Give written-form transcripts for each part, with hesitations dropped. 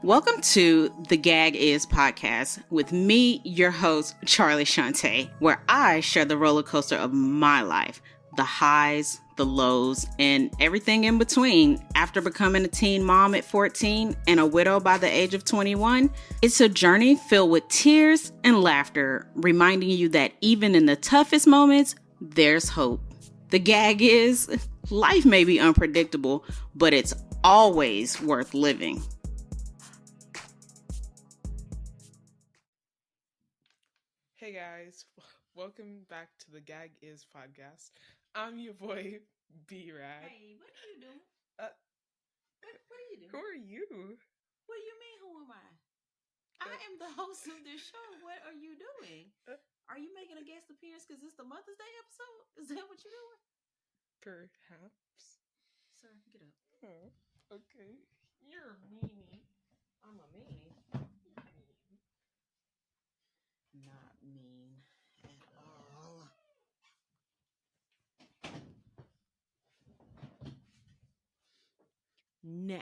Welcome to the Gag Is podcast with me, your host, Charlie Shante, where I share the roller coaster of my life, the highs, the lows, and everything in between. After becoming a teen mom at 14 and a widow by the age of 21, it's a journey filled with tears and laughter, reminding you that even in the toughest moments, there's hope. The gag is life may be unpredictable, but it's always worth living. Hey guys, welcome back to the Gag Is podcast. I'm your boy B-Rad. Hey, what are you doing? Uh, What are you who doing? are you? What do you mean, who am I? I Uh, am the host of this show. What are you doing? uh, Are you making a guest appearance because it's the Mother's Day episode? Is that what you're doing? Perhaps. Sir, get up. Oh, okay. You're a meanie. I'm a meanie. Not mean at all. Now,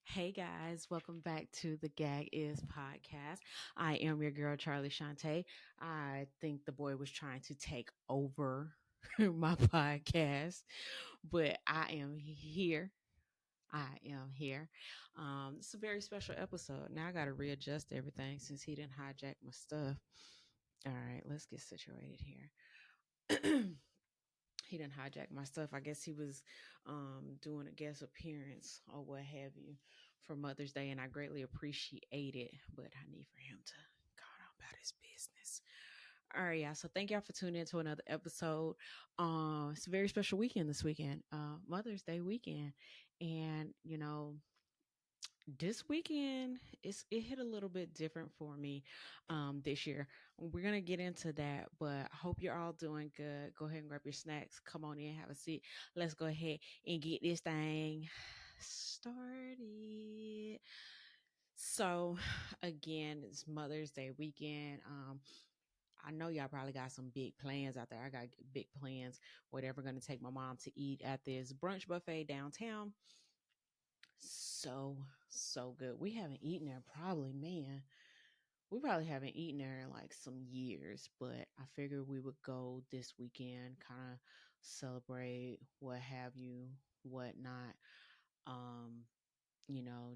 hey guys, welcome back to the Gag Is podcast. I am your girl, Charlie Shante. I think the boy was trying to take over my podcast, but I am here. I am here. It's a very special episode. Now I got to readjust everything since he didn't hijack my stuff. All right, let's get situated here. He didn't hijack my stuff. I guess he was doing a guest appearance or what have you for Mother's Day, and I greatly appreciate it. But I need for him to go on about his business. All right, yeah. So thank y'all for tuning in to another episode. It's a very special weekend this weekend, Mother's Day weekend, and this weekend it hit a little bit different for me this year. We're gonna get into that, but I hope you're all doing good. Go ahead and grab your snacks, come on in, have a seat. Let's go ahead and get this thing started. So again, it's Mother's Day weekend. I know y'all probably got some big plans out there. I got big plans. Whatever, gonna take my mom to eat at this brunch buffet downtown. So good. We haven't eaten there probably, man. We probably haven't eaten there in like some years, but I figured we would go this weekend, kind of celebrate, what have you, whatnot. Um,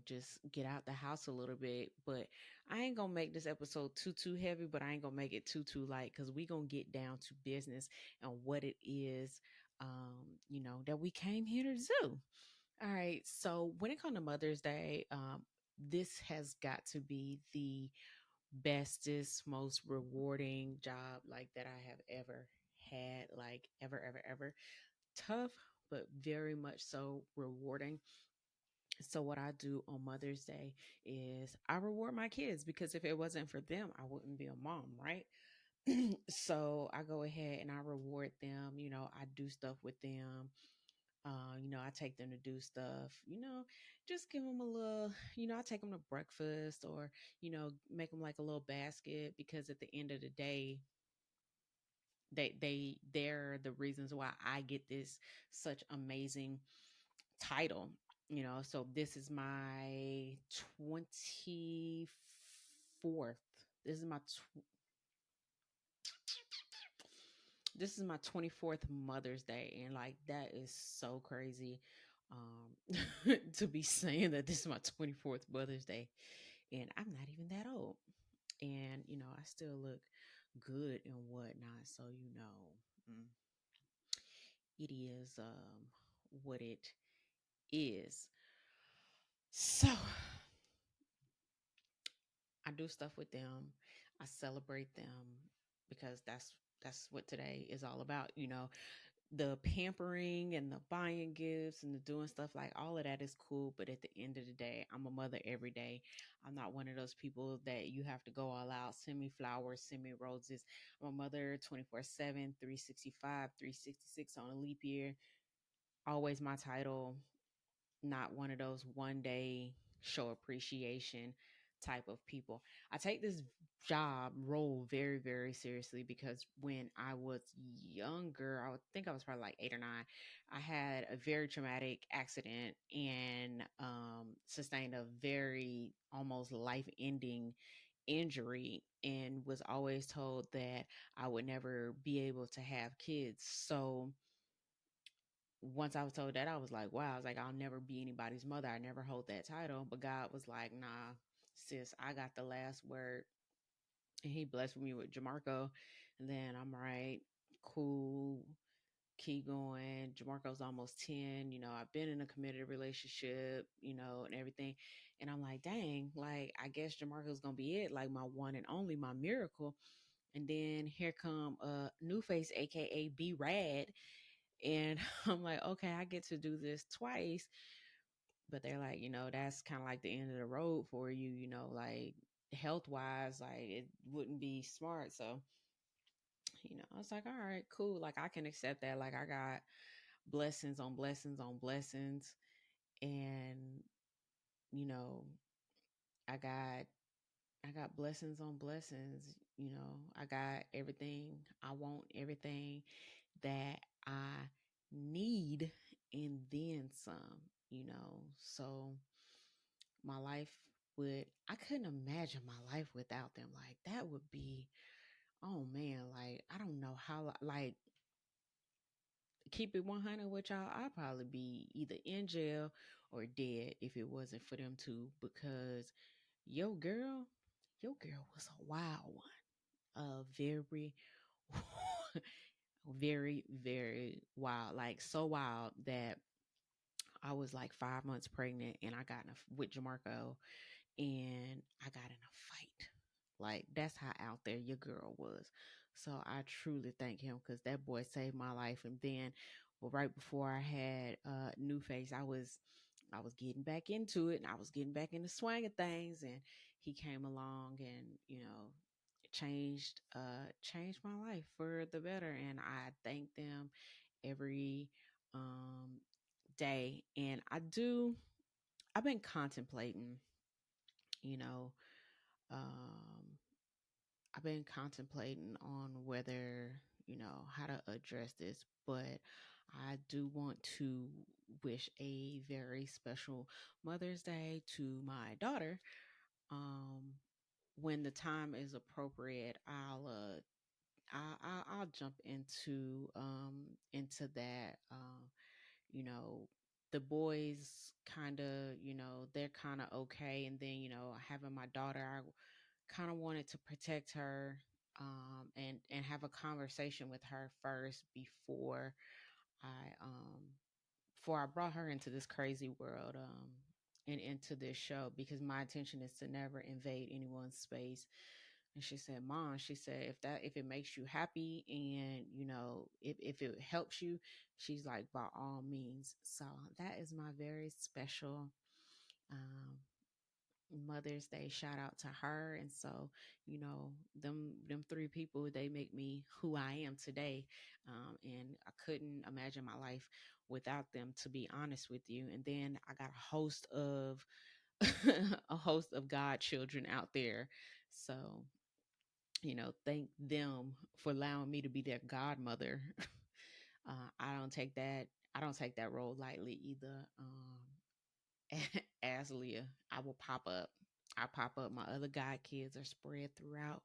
just get out the house a little bit. But I ain't gonna make this episode too heavy, but I ain't gonna make it too light because we gonna get down to business and what it is, that we came here to do. All right. So when it comes to Mother's Day, this has got to be the bestest, most rewarding job like that I have ever had, like ever. Tough, but very much so rewarding. So what I do on Mother's Day is I reward my kids because if it wasn't for them, I wouldn't be a mom, right? So I go ahead and I reward them. I do stuff with them. I take them to do stuff, just give them a little, I take them to breakfast or, make them like a little basket because at the end of the day, they're the reasons why I get this such amazing title. So this is my 24th. This is my this is my 24th Mother's Day, and like that is so crazy to be saying that this is my 24th Mother's Day, and I'm not even that old, and I still look good and whatnot. So mm, it is what it is. So I do stuff with them. I celebrate them because that's what today is all about. The pampering and the buying gifts and the doing stuff, like all of that is cool, but at the end of the day, I'm a mother every day. I'm not one of those people that you have to go all out, send me flowers, send me roses. I'm a mother 24/7, 365, 366 on a leap year. Always my title, not one of those one day show appreciation type of people. I take this job role very, very seriously because when I was younger, I would think I was probably like 8 or 9, I had a very traumatic accident and sustained a very almost life ending injury and was always told that I would never be able to have kids. So once I was told that, I was like, wow, I was like, I'll never be anybody's mother. I never hold that title. But God was like, nah, sis, I got the last word. And he blessed me with Jamarco. And then I'm right, cool, keep going. Jamarco's almost 10. I've been in a committed relationship, and everything. And I'm like, dang, like, I guess Jamarco's going to be it, like my one and only, my miracle. And then here come New Face, aka B-Rad. And I'm like, okay, I get to do this twice. But they're like, that's kind of like the end of the road for you, like health wise, like it wouldn't be smart. So, I was like, all right, cool. Like I can accept that. Like I got blessings on blessings on blessings. And, you know, I got I got blessings on blessings. I got everything I want, everything that I need, and then some, So my life I couldn't imagine my life without them. Like that would be, oh man, like I don't know how, like, keep it 100 with y'all, I'd probably be either in jail or dead if it wasn't for them two, because your girl, your girl was a wild one. Very, very, very wild. Like so wild that I was like 5 months pregnant and I got with Jamarco, and I got in a fight. Like that's how out there your girl was. So I truly thank him because that boy saved my life. And then, well, right before I had New Face, I was getting back into it and I was getting back in the swing of things, and he came along and changed my life for the better, and I thank them every um day. And I've been contemplating, you know um I've been contemplating on whether, how to address this, but I do want to wish a very special Mother's Day to my daughter. Um, when the time is appropriate, I'll jump into that. You know, the boys kind of, they're kind of okay, and then having my daughter, I kind of wanted to protect her, and have a conversation with her first I before I brought her into this crazy world, and into this show, because my intention is to never invade anyone's space. And she said, Mom, she said, if it makes you happy, and if it helps you, she's like, by all means. So that is my very special um Mother's Day shout out to her. And so, them three people, they make me who I am today. And I couldn't imagine my life without them, to be honest with you. And then I got a host of a host of God children out there. So, thank them for allowing me to be their godmother. I don't take that role lightly either. As Leah, I will pop up. I pop up. My other god kids are spread throughout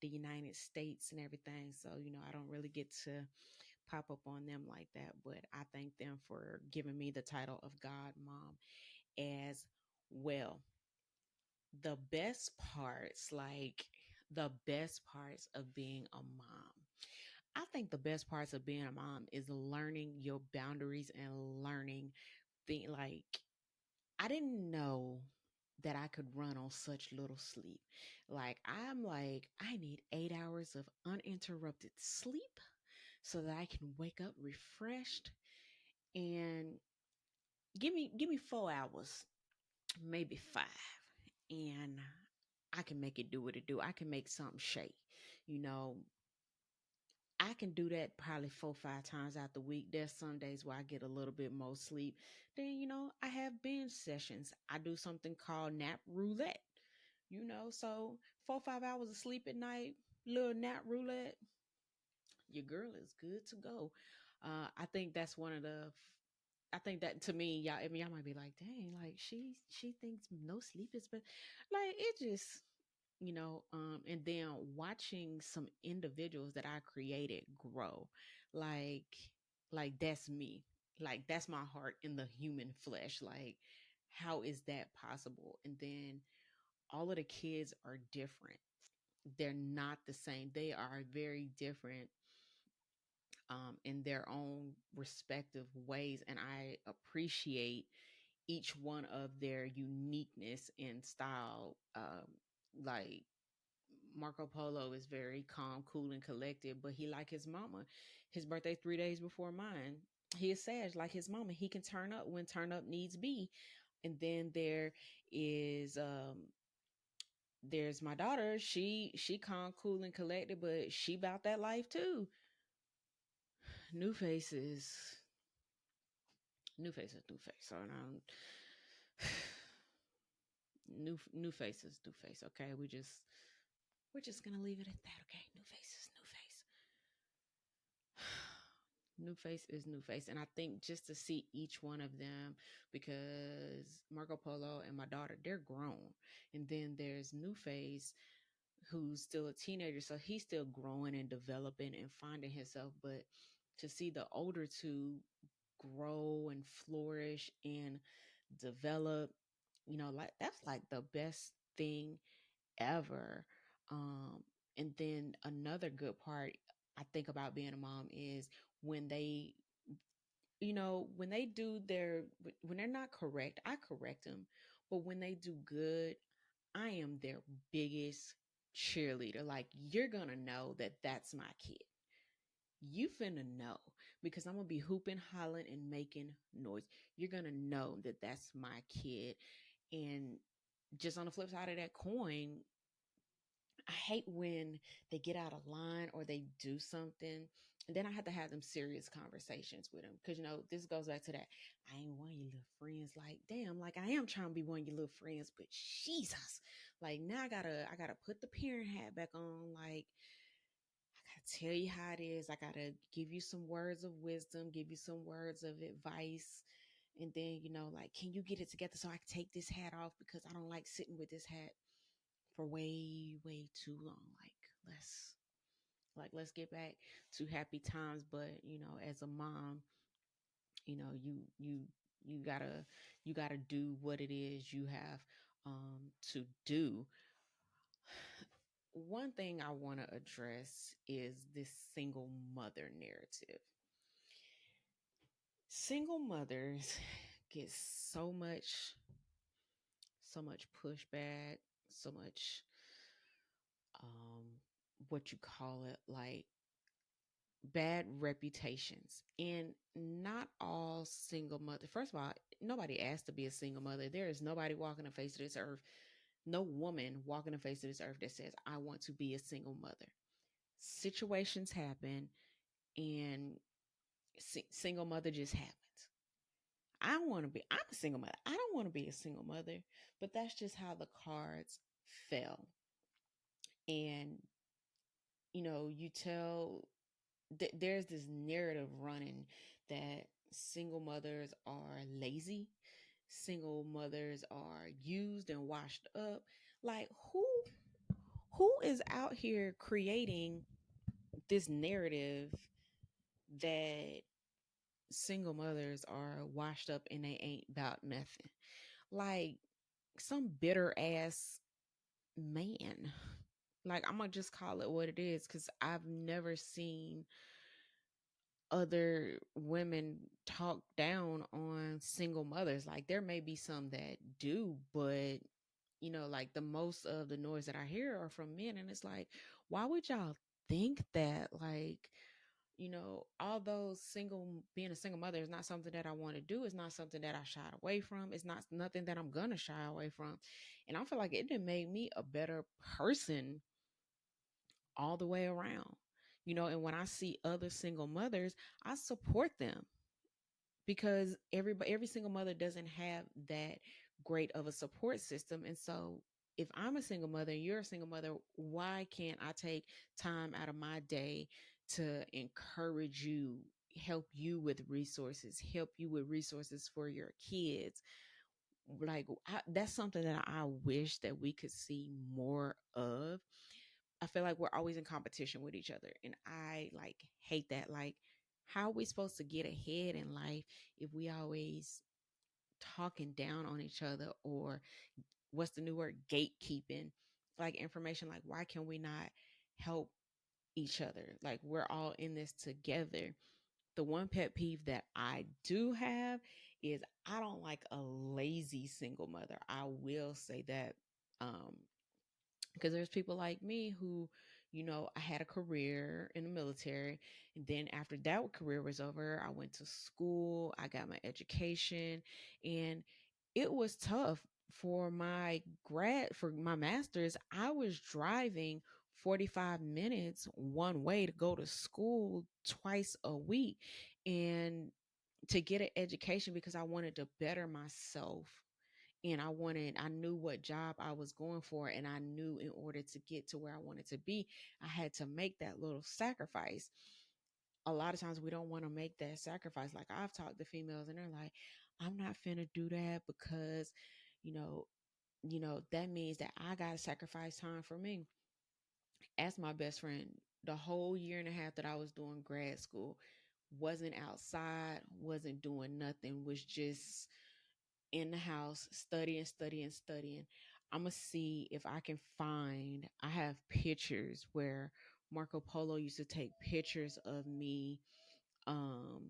the United States and everything. So, I don't really get to pop up on them like that. But I thank them for giving me the title of God Mom as well. The best parts, like the best parts of being a mom. I think the best parts of being a mom is learning your boundaries and learning like I didn't know that I could run on such little sleep. Like I'm like I need 8 hours of uninterrupted sleep so that I can wake up refreshed, and give me 4 hours, maybe 5, and I can make it do what it do. I can make something shake. You know, I can do that probably 4, 5 times out the week. There's some days where I get a little bit more sleep. Then, I have binge sessions. I do something called nap roulette, so 4, 5 hours of sleep at night, little nap roulette, your girl is good to go. I think that's one of I think that to me, y'all, I mean, y'all might be like, dang, like she thinks no sleep is, but like it just, and then watching some individuals that I created grow, like, like that's me, like that's my heart in the human flesh, like how is that possible? And then all of the kids are different. They're not the same. They are very different in their own respective ways. And I appreciate each one of their uniqueness in style. Like Marco Polo is very calm, cool, and collected, but he like his mama. His birthday 3 days before mine. He is Sag like his mama. He can turn up when turn up needs be. And then is there's my daughter. She calm, cool, and collected, but she about that life too. New faces, new faces, new face. So now, new faces, new face. Okay, we're just gonna leave it at that. Okay, new faces, new face. New face is new face. And I think just to see each one of them, because Marco Polo and my daughter, they're grown. And then there's New Face, who's still a teenager. So he's still growing and developing and finding himself. But to see the older two grow and flourish and develop, like that's like the best thing ever. Um, and then another good part I think about being a mom is when they, when they do when they're not correct, I correct them. But when they do good, I am their biggest cheerleader. Like, you're gonna know that that's my kid. You finna know because I'm gonna be hooping, hollering, and making noise. You're gonna know that that's my kid. And just on the flip side of that coin, I hate when they get out of line or they do something. And then I have to have them serious conversations with them. Cause this goes back to that. I ain't one of your little friends. Like, damn, like I am trying to be one of your little friends, but Jesus. Like now I gotta put the parent hat back on. Like, I gotta tell you how it is. I gotta give you some words of wisdom, give you some words of advice. And then, like, can you get it together so I can take this hat off because I don't like sitting with this hat for way, way too long. Let's get back to happy times. But as a mom, you gotta do what it is you have to do. One thing I want to address is this single mother narrative. Single mothers get so much pushback, so much um what you call it, like bad reputations. And not all single mother, first of all, nobody asked to be a single mother. There is nobody walking the face of this earth, no woman walking the face of this earth that says I want to be a single mother. Situations happen, and single mother just happens. I'm a single mother. I don't want to be a single mother, but that's just how the cards fell. And you tell there's this narrative running that single mothers are lazy, single mothers are used and washed up. Like, who is out here creating this narrative that single mothers are washed up and they ain't about nothing? Like some bitter ass man. Like, I'm gonna just call it what it is, because I've never seen other women talk down on single mothers. Like, there may be some that do, but like the most of the noise that I hear are from men. And it's like, why would y'all think that? Like, although being a single mother is not something that I want to do, it's not something that I shied away from, it's not nothing that I'm gonna shy away from. And I feel like it done made me a better person all the way around. And when I see other single mothers, I support them, because every single mother doesn't have that great of a support system. And so if I'm a single mother and you're a single mother, why can't I take time out of my day to encourage you help you with resources, help you with resources for your kids. Like that's something that I wish that we could see more of. I feel like we're always in competition with each other, and I like hate that. Like, how are we supposed to get ahead in life if we always talking down on each other, or what's the new word, gatekeeping, like information? Like, why can we not help each other? Like, we're all in this together. The one pet peeve that I do have is I don't like a lazy single mother. I will say that. Because there's people like me who, I had a career in the military, and then after that career was over, I went to school, I got my education, and it was tough. For my master's, I was driving 45 minutes one way to go to school twice a week, and to get an education, because I wanted to better myself, and I knew what job I was going for, and I knew in order to get to where I wanted to be, I had to make that little sacrifice. A lot of times we don't want to make that sacrifice. Like, I've talked to females and they're like, I'm not finna do that because, you know, that means that I got to sacrifice time for me. As my best friend, the whole year and a half that I was doing grad school, wasn't outside, wasn't doing nothing, was just in the house studying, studying, studying. I'm gonna see if I can find. I have pictures where Marco Polo used to take pictures of me. Um,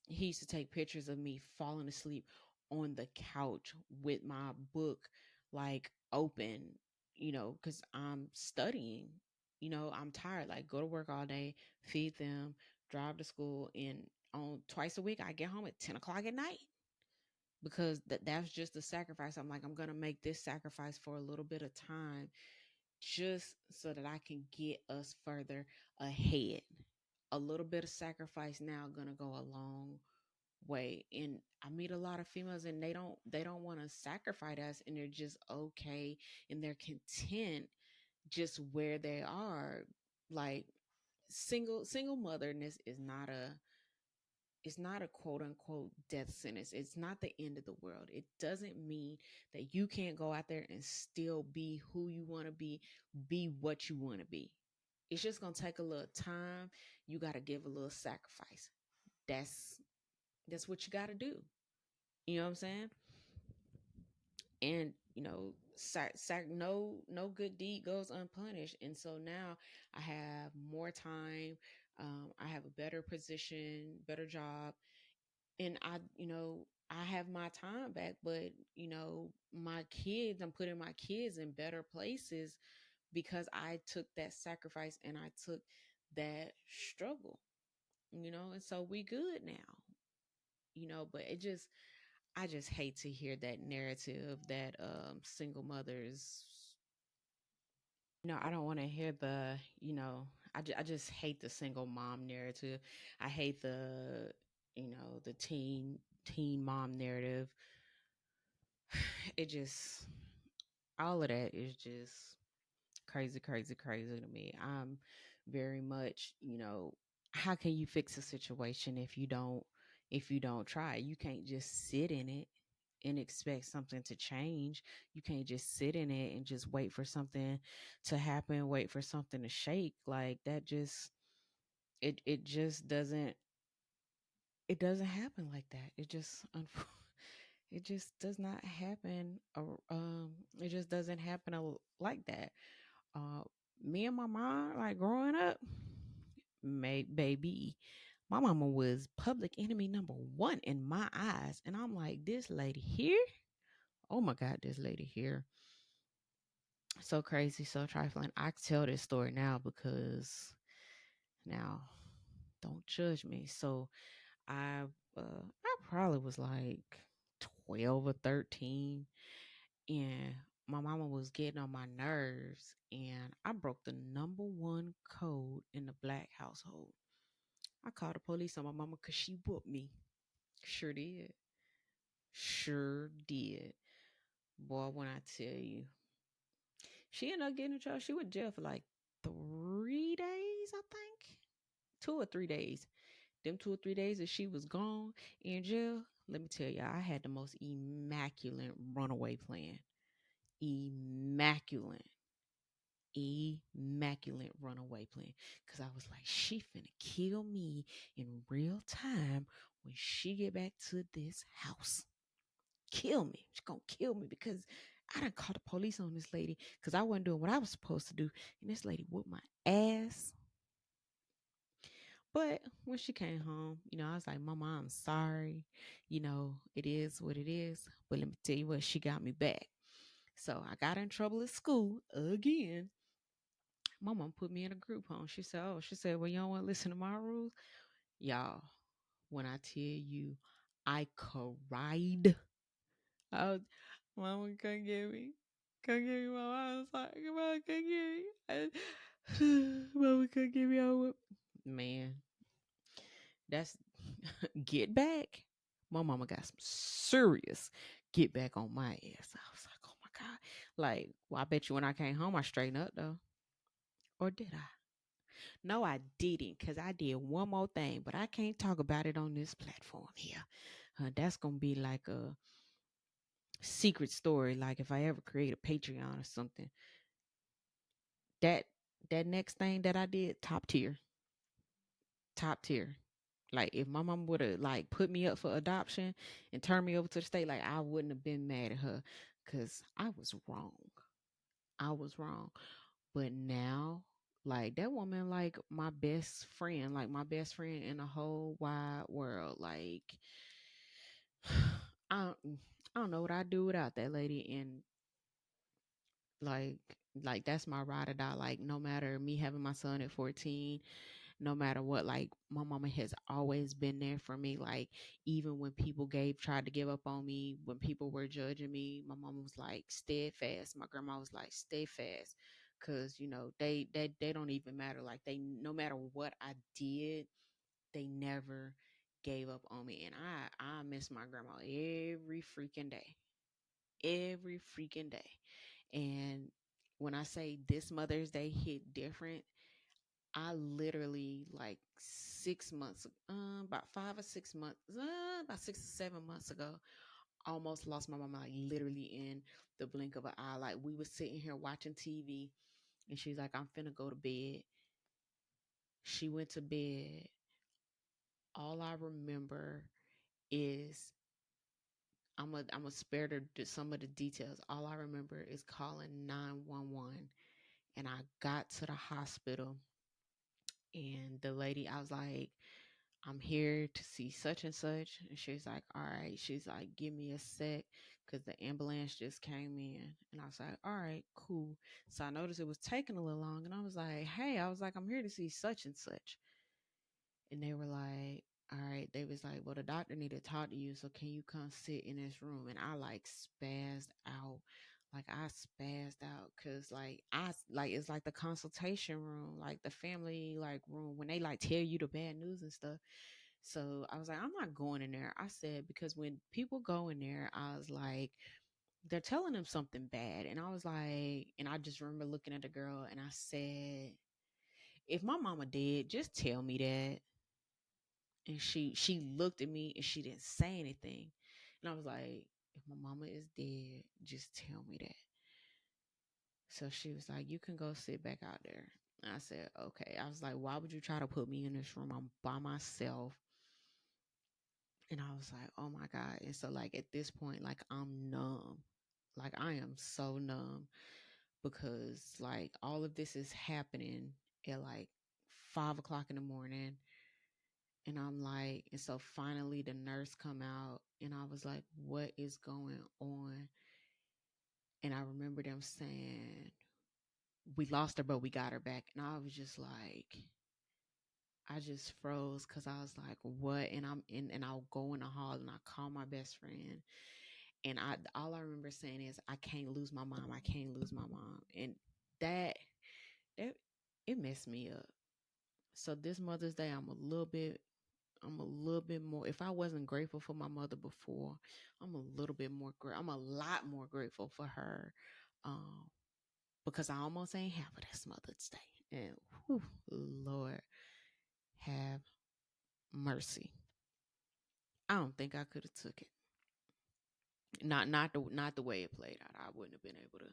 he used to take pictures of me falling asleep on the couch with my book like open, because I'm studying. I'm tired. Like, go to work all day, feed them, drive to school, and on twice a week I get home at 10 o'clock at night, because that's just a sacrifice. I'm like, I'm gonna make this sacrifice for a little bit of time, just so that I can get us further ahead. A little bit of sacrifice now gonna go a long way. And I meet a lot of females, and they don't want to sacrifice us, and they're just okay, and they're content just where they are. Like, single motherness is not a, it's not a quote unquote death sentence. It's not the end of the world. It doesn't mean that you can't go out there and still be who you want to be what you want to be. It's just going to take a little time. You got to give a little sacrifice. That's what you got to do. You know what I'm saying? And no good deed goes unpunished. And so now I have more time. I have a better position, better job, and I have my time back. But my kids, I'm putting my kids in better places because I took that sacrifice and I took that struggle. And so we good now. But I just hate to hear that narrative that single mothers. I don't want to hear the, I just hate the single mom narrative. I hate the teen mom narrative. It just, all of that is just crazy, crazy, crazy to me. I'm very much, how can you fix a situation if you don't try? You can't just sit in it and expect something to change. You can't just sit in it and just wait for something to happen, wait for something to shake. Like, that just, it just doesn't happen like that. It just does not happen. It just doesn't happen like that. Uh, Me and my mom, like, growing up, baby, my mama was public enemy number one in my eyes, and I'm like, this lady here, oh my god, this lady here, so crazy, so trifling. I tell this story now because now, don't judge me. So I probably was like 12 or 13, and my mama was getting on my nerves, and I broke the number one code in the black household. I called the police on my mama because she whooped me. Sure did. Sure did. Boy, when I tell you, she ended up getting in trouble. She went to jail for like 3 days, I think. 2 or 3 days. Them 2 or 3 days that she was gone in jail, let me tell y'all, I had the most immaculate runaway plan. Immaculate, immaculate runaway plan. Cause I was like, she finna kill me in real time when she get back to this house. Kill me. She's gonna kill me because I done called the police on this lady because I wasn't doing what I was supposed to do. And this lady whooped my ass. But when she came home, I was like, Mama, I'm sorry. It is what it is. But let me tell you what, she got me back. So I got in trouble at school again. My mom put me in a group home. She said, well, you don't want to listen to my rules? Y'all, when I tell you I cried, I was, Mama, come get me. Come get me, Mama. I was like, Mama, come get me. Mama, come get me. Man, that's get back. My mama got some serious get back on my ass. I was like, oh my God. Like, well, I bet you when I came home, I straightened up though. Or did I? No, I didn't, because I did one more thing, but I can't talk about it on this platform here. That's going to be like a secret story. Like if I ever create a Patreon or something, that that next thing that I did, top tier. Top tier. Like if my mom would have like put me up for adoption and turned me over to the state, like I wouldn't have been mad at her because I was wrong. I was wrong. But now, like that woman, like my best friend, like my best friend in the whole wide world. Like I don't, I don't know what I'd do without that lady. And like like that's my ride or die. Like no matter me having my son at 14, no matter what, like my mama has always been there for me. Like even when people tried to give up on me, when people were judging me, my mama was like steadfast. My grandma was like stay fast, because they don't even matter. Like they, no matter what I did, they never gave up on me. And I miss my grandma every freaking day, every freaking day. And when I say this Mother's Day hit different, I literally like 6 months, about 5 or 6 months, about 6 or 7 months ago, almost lost my mama, like literally in the blink of an eye. Like we was sitting here watching TV, and she's like, "I'm finna go to bed." She went to bed. All I remember is I'm a spare some of the details. All I remember is calling 911, and I got to the hospital, and the lady, I was like, I'm here to see such and such. And she's like, all right. She's like, give me a sec because the ambulance just came in. And I was like, all right, cool. So I noticed it was taking a little long. And I was like, hey, I'm here to see such and such. And they were like, all right. They was like, well, the doctor need to talk to you. So can you come sit in this room? And I like spazzed out. Like I spazzed out because it's like the consultation room, like the family like room when they like tell you the bad news and stuff. So I was like, I'm not going in there. I said, because when people go in there, I was like, they're telling them something bad. And I was like, and I just remember looking at the girl and I said, if my mama dead, just tell me that. And she looked at me and she didn't say anything. And I was like, if my mama is dead, just tell me that. So she was like, you can go sit back out there. And I said, okay. I was like, why would you try to put me in this room? I'm by myself. And I was like, oh my God. And so, like, at this point, like, I'm numb. Like, I am so numb because, like, all of this is happening at like 5 o'clock in the morning. And I'm like, and so finally the nurse come out and I was like, what is going on? And I remember them saying, we lost her, but we got her back. And I was just like, I just froze because I was like, what? And I'm in, and I'll go in the hall and I call my best friend. And I all I remember saying is, I can't lose my mom. I can't lose my mom. And that that it messed me up. So this Mother's Day, I'm a little bit more. If I wasn't grateful for my mother before, I'm a little bit more I'm a lot more grateful for her. Um, because I almost ain't have it this Mother's Day. And whew, Lord have mercy. I don't think I could have took it. Not the way it played out. I wouldn't have been able to.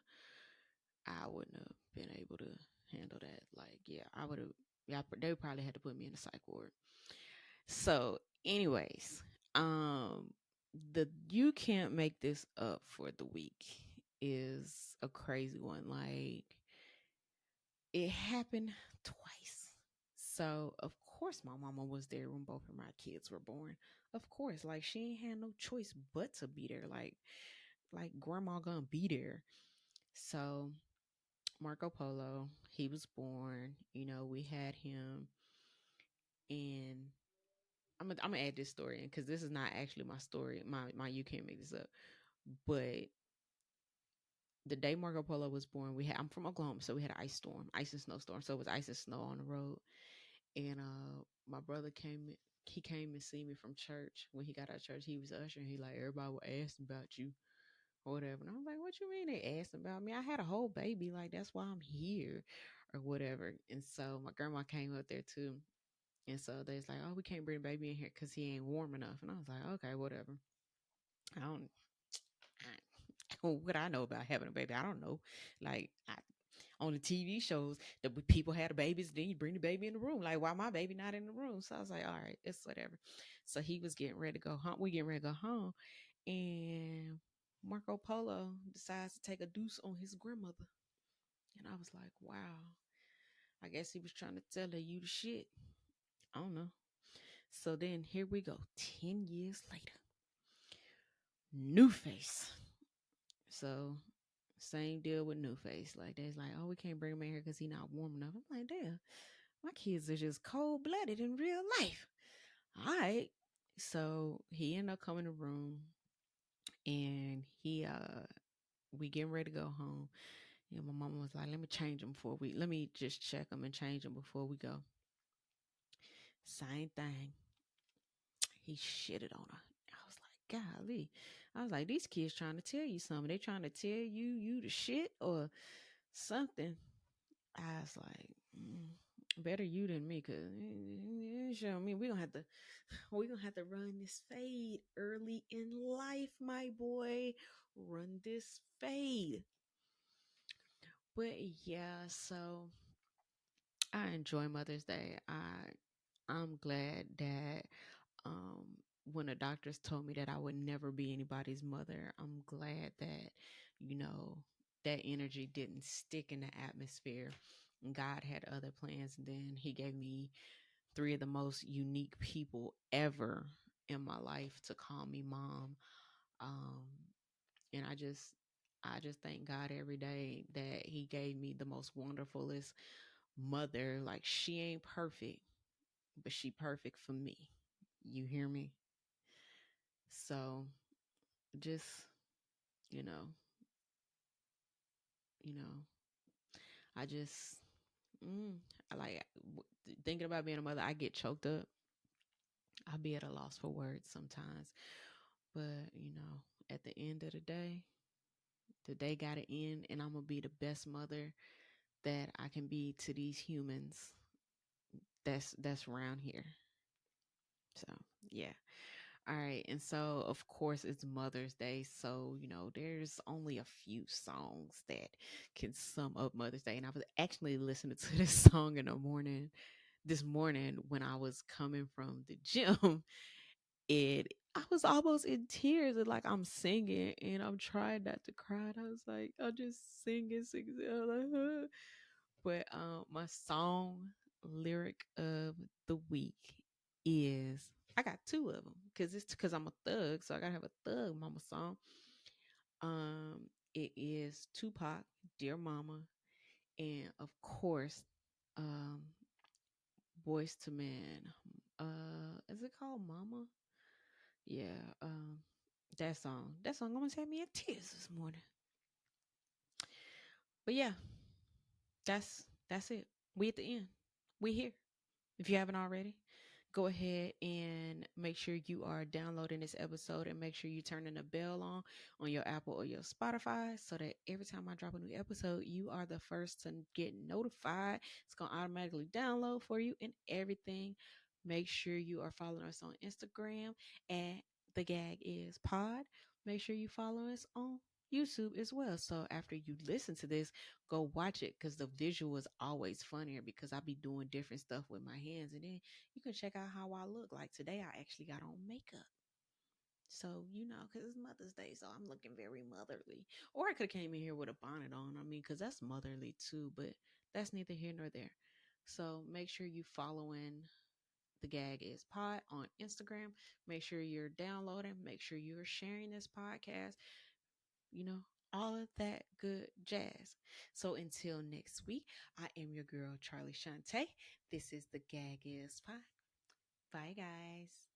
I wouldn't have been able to handle that. Like, yeah, I would have. Yeah, they probably had to put me in a psych ward. So, anyways, um, the you can't make this up for the week is a crazy one. Like, it happened twice. So, of course, my mama was there when both of my kids were born. Of course, like she ain't had no choice but to be there. Like grandma gonna be there. So Marco Polo, he was born. We had him, and I'm gonna add this story in because this is not actually my story. My you can't make this up. But the day Marco Polo was born, I'm from Oklahoma, so we had an ice and snowstorm. So it was ice and snow on the road, and my brother came. He came and see me from church. When he got out of church, he was ushering. He like, everybody was asking about you or whatever. And I was like, what you mean they asked about me? I had a whole baby. Like, that's why I'm here or whatever. And so my grandma came up there too. And so they was like, oh, we can't bring the baby in here because he ain't warm enough. And I was like, okay, whatever. I don't, what I know about having a baby, I don't know. Like, on the TV shows, that people had the babies, then you bring the baby in the room. Like, why my baby not in the room? So I was like, all right, it's whatever. So he was getting ready to go home. We getting ready to go home. And Marco Polo decides to take a deuce on his grandmother. And I was like, wow. I guess he was trying to tell her you the shit. I don't know. So then here we go. 10 years later. New face. So same deal with new face. Like they's like, oh, we can't bring him in here because he's not warm enough. I'm like, damn, my kids are just cold blooded in real life. All right. So he ended up coming to the room, and we getting ready to go home. And my mama was like, let me just check him and change him before we go. Same thing. He shitted on her. I was like, golly. I was like, these kids trying to tell you something. They trying to tell you the shit or something. I was like, better you than me, cause show me we gonna have to run this fade early in life, my boy. Run this fade. But yeah, so I enjoy Mother's Day. I'm glad that um when the doctors told me that I would never be anybody's mother, I'm glad that you know that energy didn't stick in the atmosphere. God had other plans, and then he gave me three of the most unique people ever in my life to call me mom. Um and I just thank God every day that he gave me the most wonderfulest mother. Like, she ain't perfect, but she perfect for me. You hear me? So just, you know, you know, I just mm, I like thinking about being a mother. I get choked up. I'll be at a loss for words sometimes. But, at the end of the day got to end, and I'm going to be the best mother that I can be to these humans that's around here. So, yeah. All right. And so, of course, it's Mother's Day. So, there's only a few songs that can sum up Mother's Day. And I was actually listening to this song this morning when I was coming from the gym. I was almost in tears, and like I'm singing and I'm trying not to cry. And I was like, I'm just singing. I'm like, "Huh." But my song lyric of the week is, I got two of them because I'm a thug, so I gotta have a thug mama song. It is Tupac, Dear Mama, and of course, um, Boys to Men. Is it called Mama? Yeah. That song almost had me in tears this morning. But yeah, that's it. We at the end. We here. If you haven't already, go ahead and make sure you are downloading this episode, and make sure you turning the bell on your Apple or your Spotify, so that every time I drop a new episode, you are the first to get notified. It's going to automatically download for you and everything. Make sure you are following us on Instagram at The Gag Is Pod. Make sure you follow us on YouTube as well. So after you listen to this, go watch it because the visual is always funnier because I be doing different stuff with my hands. And then you can check out how I look. Like today, I actually got on makeup. So, because it's Mother's Day, so I'm looking very motherly. Or I could have came in here with a bonnet on. I mean, because that's motherly too, but that's neither here nor there. So make sure you following the Gag Is Pod on Instagram. Make sure you're downloading. Make sure you're sharing this podcast. You know, all of that good jazz. So until next week, I am your girl, Charlie Shante. This is the Gag Is Pod. Bye, guys.